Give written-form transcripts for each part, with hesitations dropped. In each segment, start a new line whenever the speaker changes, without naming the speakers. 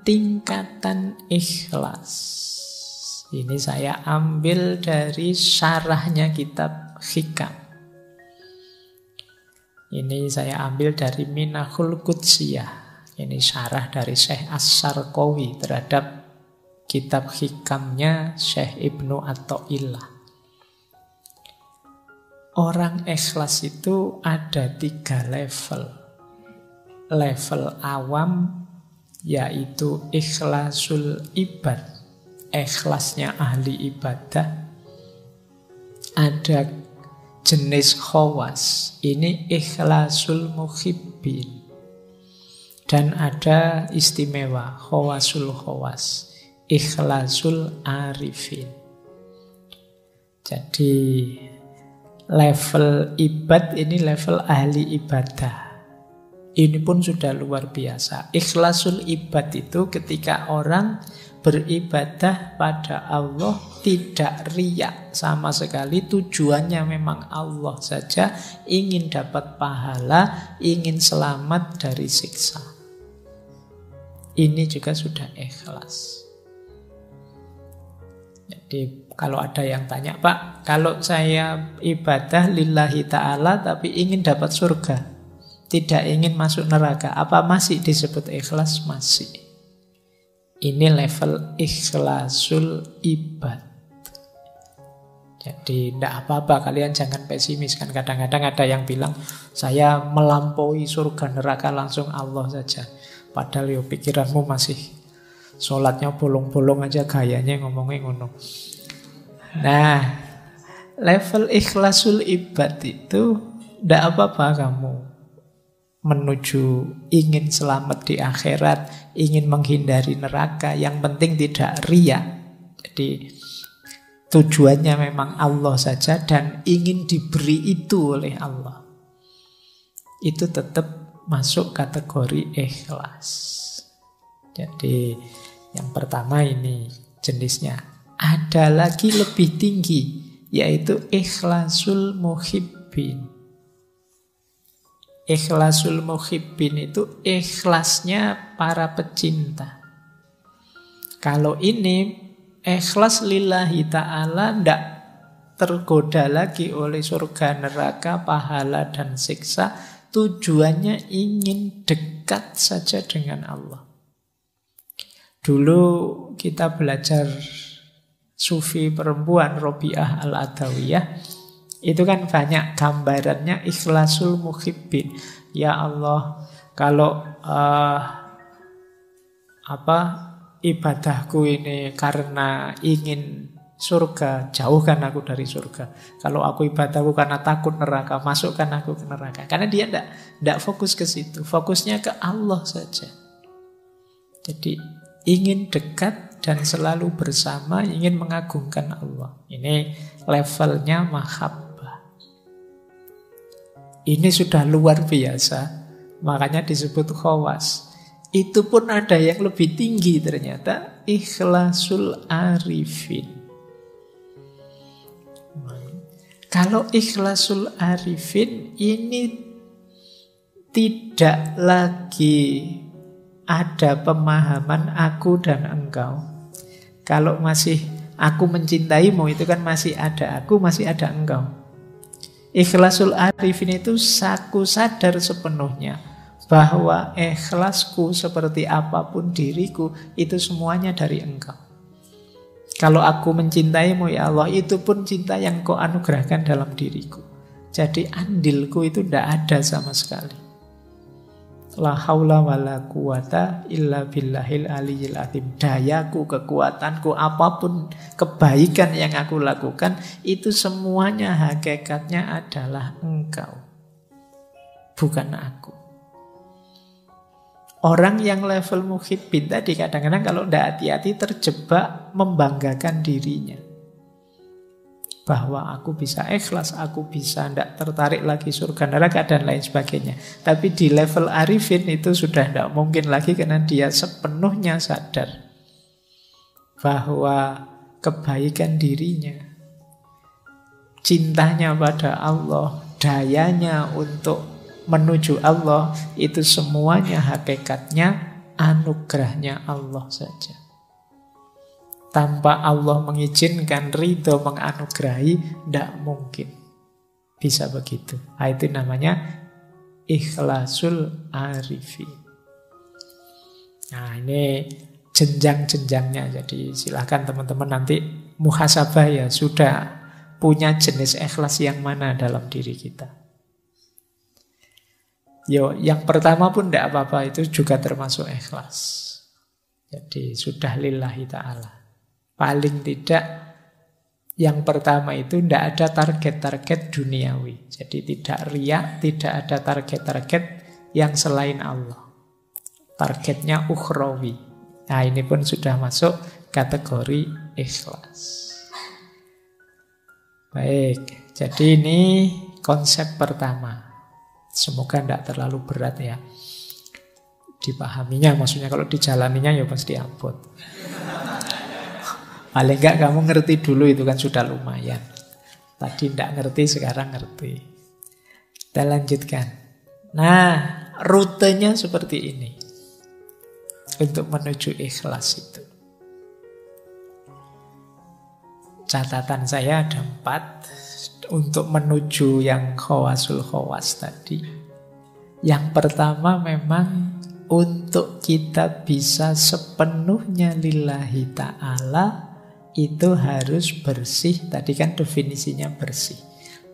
tingkatan ikhlas. Ini saya ambil dari syarahnya kitab Hikam. Ini saya ambil dari Minahul Qudsiyah. Ini syarah dari Syekh As-Sarqawi terhadap kitab Hikamnya Syekh Ibnu Athaillah. Orang ikhlas itu ada 3 level. Level awam yaitu ikhlasul ibad, ikhlasnya ahli ibadah. Ada jenis khawas, ini ikhlasul muhibbin. Dan ada istimewa, khawasul khawas, ikhlasul arifin. Jadi level ibad ini level ahli ibadah. Ini pun sudah luar biasa. Ikhlasul ibad itu ketika orang beribadah pada Allah tidak riya sama sekali, tujuannya memang Allah saja, ingin dapat pahala, ingin selamat dari siksa. Ini juga sudah ikhlas. Jadi kalau ada yang tanya, Pak, kalau saya ibadah lillahi ta'ala tapi ingin dapat surga, tidak ingin masuk neraka, apa masih disebut ikhlas? Masih. Ini level ikhlasul ibad. Jadi tidak apa-apa, kalian jangan pesimis. Kan kadang-kadang ada yang bilang, saya melampaui surga neraka langsung Allah saja. Padahal yo pikiranmu masih sholatnya bolong-bolong aja, gayanya ngomongnya ngono. Nah, level ikhlasul ibad itu tidak apa-apa kamu menuju ingin selamat di akhirat, ingin menghindari neraka, yang penting tidak riya. Jadi tujuannya memang Allah saja dan ingin diberi itu oleh Allah. Itu tetap masuk kategori ikhlas. Jadi yang pertama ini jenisnya. Ada lagi lebih tinggi, yaitu ikhlasul muhibbin. Ikhlasul muhibbin itu ikhlasnya para pecinta. Kalau ini ikhlas lillahi ta'ala, tidak tergoda lagi oleh surga neraka, pahala dan siksa. Tujuannya ingin dekat saja dengan Allah. Dulu kita belajar sufi perempuan Robiah Al-Adawiyah, itu kan banyak gambarannya ikhlasul muhibbin. Ya Allah, kalau ibadahku ini karena ingin surga, jauhkan aku dari surga. Kalau aku ibadahku karena takut neraka, masukkan aku ke neraka. Karena dia tidak fokus ke situ, fokusnya ke Allah saja. Jadi ingin dekat dan selalu bersama, ingin mengagungkan Allah. Ini levelnya mahabbah. Ini sudah luar biasa, makanya disebut khawas. Itu pun ada yang lebih tinggi ternyata, ikhlasul arifin. Kalau ikhlasul arifin ini tidak lagi ada pemahaman aku dan engkau. Kalau masih aku mencintaimu, itu kan masih ada aku, masih ada engkau. Ikhlasul arifin itu aku sadar sepenuhnya bahwa ikhlasku seperti apapun diriku, itu semuanya dari engkau. Kalau aku mencintaimu ya Allah, itu pun cinta yang kau anugerahkan dalam diriku. Jadi andilku itu tidak ada sama sekali. La haula wa la quwata illa billahil aliyyil azim. Dayaku, kekuatanku, apapun kebaikan yang aku lakukan, itu semuanya hakikatnya adalah engkau, bukan aku. Orang yang level muhibbin tadi kadang-kadang kalau tidak hati-hati terjebak membanggakan dirinya. Bahwa aku bisa ikhlas, aku bisa tidak tertarik lagi surga neraka dan lain sebagainya. Tapi di level arifin itu sudah tidak mungkin lagi, karena dia sepenuhnya sadar bahwa kebaikan dirinya, cintanya pada Allah, dayanya untuk menuju Allah, itu semuanya hakikatnya anugerahnya Allah saja. Tanpa Allah mengizinkan, ridho, menganugerahi, tidak mungkin bisa begitu. Itu namanya ikhlasul arifin. Nah, ini jenjang-jenjangnya. Jadi silakan teman-teman nanti muhasabah ya, sudah punya jenis ikhlas yang mana dalam diri kita. Yang pertama pun tidak apa-apa, itu juga termasuk ikhlas. Jadi sudah lillahi ta'ala. Paling tidak yang pertama itu tidak ada target-target duniawi. Jadi tidak riya, tidak ada target-target yang selain Allah. Targetnya ukhrawi. Nah, ini pun sudah masuk kategori ikhlas. Baik, jadi ini konsep pertama. Semoga tidak terlalu berat ya dipahaminya, maksudnya kalau dijalaninya ya pasti abot. Paling enggak kamu ngerti dulu, itu kan sudah lumayan. Tadi tidak ngerti, sekarang ngerti. Kita lanjutkan. Nah, rutenya seperti ini untuk menuju ikhlas itu. Catatan saya ada 4 untuk menuju yang khawasul khawas tadi. Yang pertama memang untuk kita bisa sepenuhnya lillahi ta'ala, itu harus bersih. Tadi kan definisinya bersih.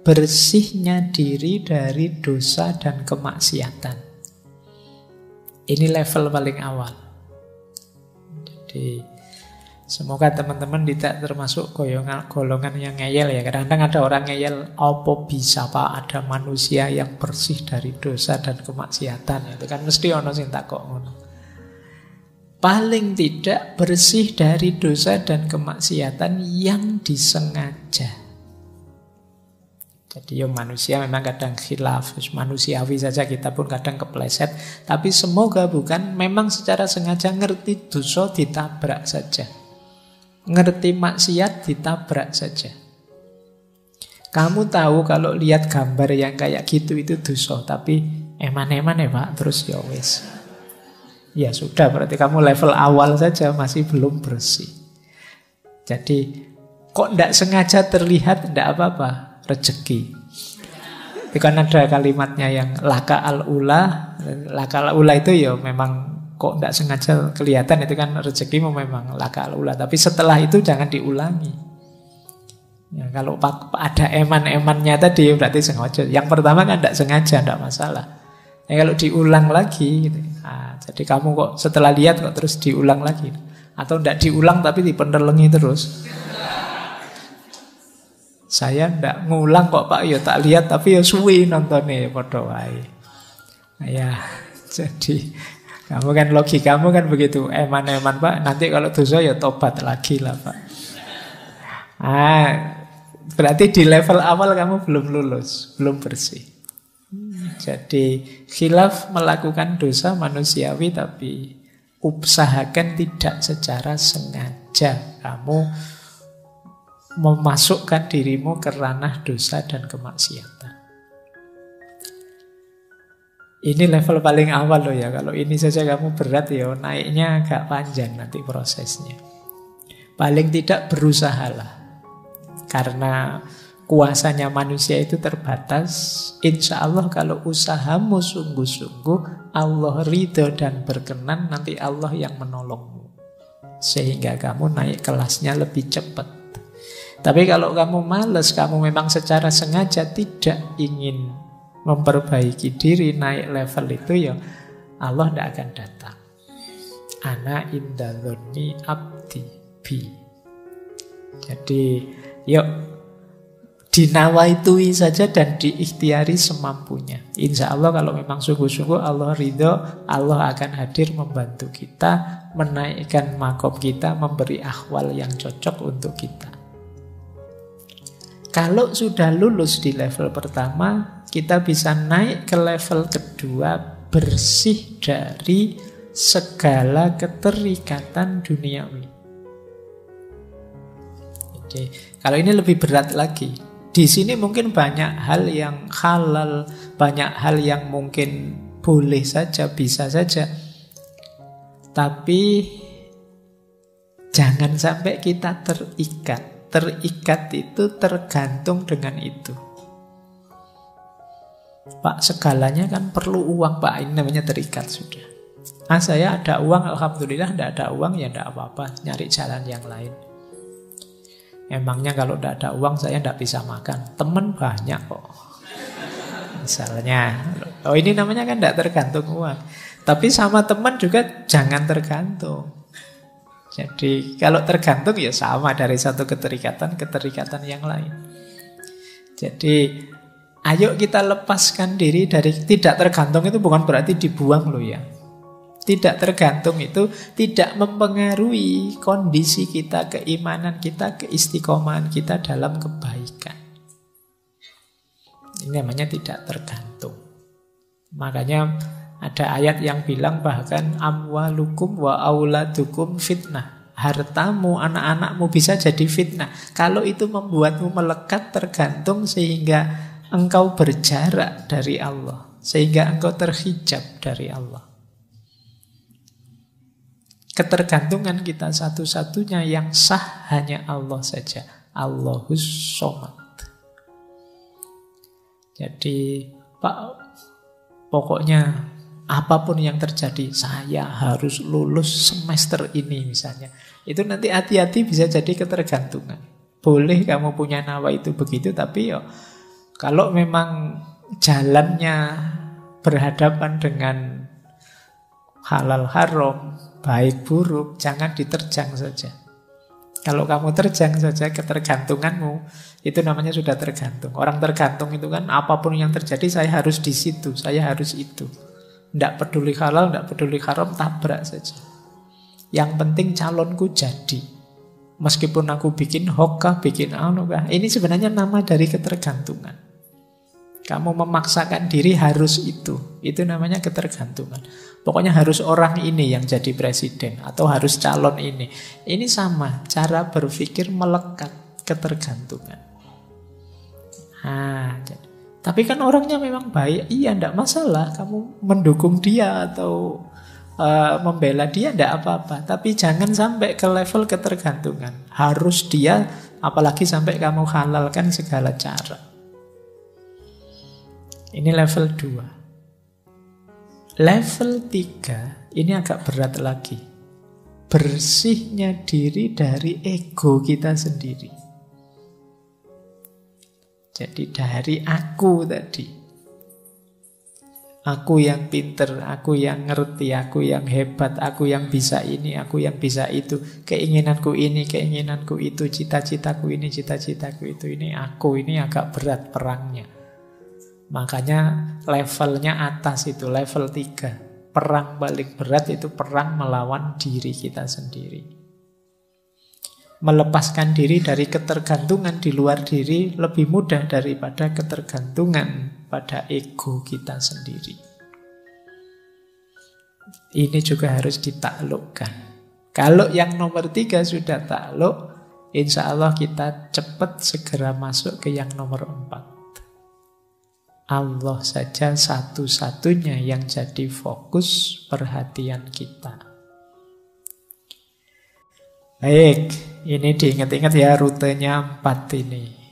Bersihnya diri dari dosa dan kemaksiatan. Ini level paling awal. Jadi semoga teman-teman tidak termasuk golongan yang ngeyel ya. Kadang-kadang ada orang ngeyel, apa bisa Pak ada manusia yang bersih dari dosa dan kemaksiatan. Itu kan mesti ono sing takok ngono. Paling tidak bersih dari dosa dan kemaksiatan yang disengaja. Jadi manusia memang kadang khilaf, manusiawi saja, kita pun kadang kepleset. Tapi semoga bukan, memang secara sengaja ngerti dosa ditabrak saja. Ngerti maksiat ditabrak saja. Kamu tahu kalau lihat gambar yang kayak gitu itu dosa, tapi eman-eman ya Pak, terus ya wis. Ya sudah, berarti kamu level awal saja masih belum bersih. Jadi kok tidak sengaja terlihat, tidak apa-apa, rezeki. Itu kan ada kalimatnya yang laka al-ula. Laka al-ula itu ya memang kok tidak sengaja kelihatan, itu kan rezekimu memang laka al-ula. Tapi setelah itu jangan diulangi. Ya, kalau ada eman-emannya tadi berarti sengaja. Yang pertama kan tidak sengaja, tidak masalah. Ya, kalau diulang lagi gitu. Jadi kamu kok setelah lihat kok terus diulang lagi. Atau tidak diulang tapi dipenelengi terus. Saya tidak ngulang kok Pak, ya tak lihat tapi ya suwi nontonnya padha wae. Ya, jadi kamu kan logikamu kan begitu, eman-eman Pak, nanti kalau dosa ya tobat lagi lah Pak. Berarti di level awal kamu belum lulus, belum bersih. Jadi khilaf melakukan dosa manusiawi, tapi usahakan tidak secara sengaja kamu memasukkan dirimu ke ranah dosa dan kemaksiatan. Ini level paling awal loh ya. Kalau ini saja kamu berat ya, naiknya agak panjang nanti prosesnya. Paling tidak berusahalah. Karena kuasanya manusia itu terbatas. Insya Allah kalau usahamu sungguh-sungguh, Allah ridho dan berkenan, nanti Allah yang menolongmu. Sehingga kamu naik kelasnya lebih cepat. Tapi kalau kamu malas, kamu memang secara sengaja tidak ingin memperbaiki diri, naik level itu, ya Allah tidak akan datang. Ana inda dzonni abdi bi. Jadi yuk dinawaitui saja dan diikhtiari semampunya. Insya Allah kalau memang sungguh-sungguh Allah ridho, Allah akan hadir membantu kita, menaikkan makom kita, memberi akhwal yang cocok untuk kita. Kalau sudah lulus di level pertama, kita bisa naik ke level kedua, bersih dari segala keterikatan duniawi. Oke, kalau ini lebih berat lagi. Di sini mungkin banyak hal yang halal, banyak hal yang mungkin boleh saja, bisa saja. Tapi jangan sampai kita terikat. Terikat itu tergantung dengan itu. Pak, segalanya kan perlu uang, Pak. Ini namanya terikat sudah. Saya ada uang, alhamdulillah. Tidak ada uang, ya tidak apa-apa. Nyari jalan yang lain. Emangnya kalau tidak ada uang, saya tidak bisa makan. Teman banyak kok. Misalnya. Oh, ini namanya kan tidak tergantung uang. Tapi sama teman juga jangan tergantung. Jadi kalau tergantung ya sama, dari satu keterikatan yang lain. Jadi ayo kita lepaskan diri dari tidak tergantung. Itu bukan berarti dibuang loh ya. Tidak tergantung itu tidak mempengaruhi kondisi kita, keimanan kita, keistiqomahan kita dalam kebaikan. Ini namanya tidak tergantung. Makanya ada ayat yang bilang bahkan amwalukum wa auladukum fitnah. Hartamu, anak-anakmu bisa jadi fitnah. Kalau itu membuatmu melekat tergantung sehingga engkau berjarak dari Allah, sehingga engkau terhijab dari Allah. Ketergantungan kita satu-satunya yang sah hanya Allah saja. Allahus Somad. Jadi Pak, pokoknya apapun yang terjadi, saya harus lulus semester ini misalnya. Itu nanti hati-hati bisa jadi ketergantungan. Boleh kamu punya nawa itu begitu, tapi ya kalau memang jalannya berhadapan dengan halal haram, baik buruk, jangan diterjang saja. Kalau kamu terjang saja ketergantunganmu, itu namanya sudah tergantung. Orang tergantung itu kan apapun yang terjadi saya harus di situ, saya harus itu. Tidak peduli halal, tidak peduli haram, tabrak saja. Yang penting calonku jadi. Meskipun aku bikin hokkah, bikin anukah, ini sebenarnya nama dari ketergantungan. Kamu memaksakan diri harus itu. Itu namanya ketergantungan. Pokoknya harus orang ini yang jadi presiden, atau harus calon ini. Ini sama, cara berpikir melekat, ketergantungan. Tapi kan orangnya memang baik. Iya, tidak masalah. Kamu mendukung dia atau membela dia, tidak apa-apa. Tapi jangan sampai ke level ketergantungan. Harus dia, apalagi sampai kamu halalkan segala cara. Ini level 2. Level 3, ini agak berat lagi. Bersihnya diri dari ego kita sendiri. Jadi dari aku tadi. Aku yang pinter, aku yang ngerti, aku yang hebat, aku yang bisa ini, aku yang bisa itu. Keinginanku ini, keinginanku itu, cita-citaku ini, cita-citaku itu. Ini aku, ini agak berat perangnya. Makanya levelnya atas itu, level 3. Perang paling berat itu perang melawan diri kita sendiri. Melepaskan diri dari ketergantungan di luar diri lebih mudah daripada ketergantungan pada ego kita sendiri. Ini juga harus ditaklukkan. Kalau yang nomor 3 sudah takluk, insya Allah kita cepat segera masuk ke yang nomor 4. Allah saja satu-satunya yang jadi fokus perhatian kita. Baik, ini diingat-ingat ya rutenya 4 ini.